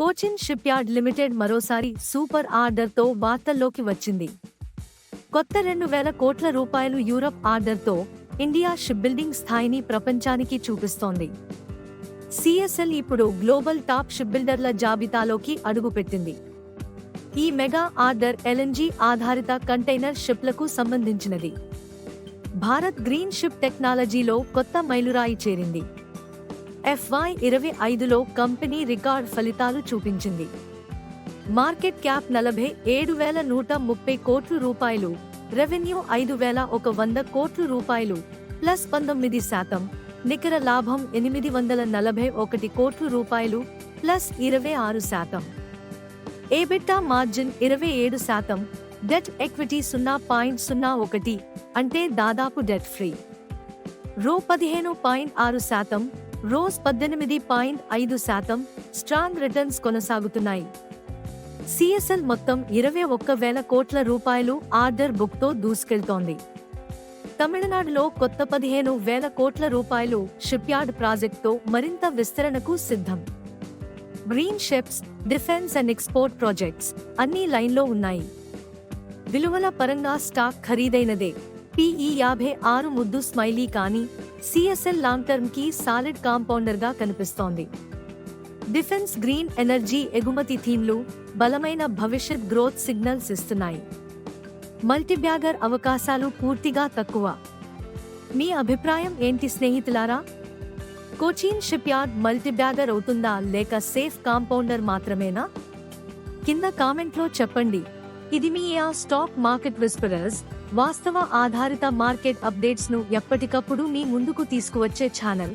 Cochin shipyard limited మరోసారి super ఆర్డర్తో వార్తల్లోకి వచ్చింది. కొత్త 2,000 కోట్ల రూపాయలు యూరప్ ఆర్డర్తో ఇండియా షిప్బిల్డింగ్ స్థాయిని ప్రపంచానికి చూపిస్తోంది. సిఎస్ఎల్ ఇప్పుడు గ్లోబల్ టాప్ షిప్బిల్డర్ల జాబితాలోకి అడుగుపెట్టింది. ఈ మెగా ఆర్డర్ ఎల్ఎన్జీ ఆధారిత కంటైనర్ షిప్లకు సంబంధించినది. భారత్ గ్రీన్ షిప్ టెక్నాలజీలో కొత్త మైలురాయి చేరింది. FY25లో కంపెనీ రికార్డ్ ఫలితాలు చూపించింది. మార్కెట్ క్యాప్ 47,130 కోట్ల రూపాయలు, రెవెన్యూ 5,100 కోట్ల రూపాయలు +19%, నికర లాభం 841 కోట్ల రూపాయలు +26%. ఎబిటా మార్జిన్ 27%, డెట్ ఈక్విటీ 0.01 అంటే దాదాపు డెట్ ఫ్రీ. రో 15.6%, రోజ్ 18.5%, స్ట్రాంగ్ రిటర్న్స్ కొనసాగుతున్నాయి. సిఎస్ఎల్ మొత్తం 21,000 కోట్ల రూపాయలు ఆర్డర్ బుక్తో దూసుకెళ్తోంది. తమిళనాడులో కొత్త 15,000 కోట్ల రూపాయలు షిప్యార్డ్ ప్రాజెక్టుతో మరింత విస్తరణకు సిద్ధం. Green ships, defence and export projects అన్నీ లైన్లో ఉన్నాయి. విలువల పరంగా స్టాక్ ఖరీదైనదే. PE 56 ముద్దు స్మైలీ కానీ సిఎస్ఎల్ లాంగ్ టర్మ్ కి సాలిడ్ కాంపౌండర్గా కనిపిస్తోంది. డిఫెన్స్, గ్రీన్ ఎనర్జీ, ఎగుమతి థీమ్లు బలమైన భవిష్యత్ గ్రోత్ సిగ్నల్స్ ఇస్తున్నాయి. మల్టీబ్యాగర్ అవకాశాలు పూర్తిగా తక్కువ. మీ అభిప్రాయం ఏంటి స్నేహితులారా? కోచిన్ షిప్యార్డ్ మల్టీబ్యాగర్ అవుతుందా లేక సేఫ్ కాంపౌండర్ మాత్రమేనా? కింద కామెంట్లో చెప్పండి. ఇది మీ స్టాక్ మార్కెట్ విస్పరర్స్, వాస్తవ ఆధారిత మార్కెట్ అప్డేట్స్ ను ఎప్పటికప్పుడు మీ ముందుకు తీసుకువచ్చే ఛానల్.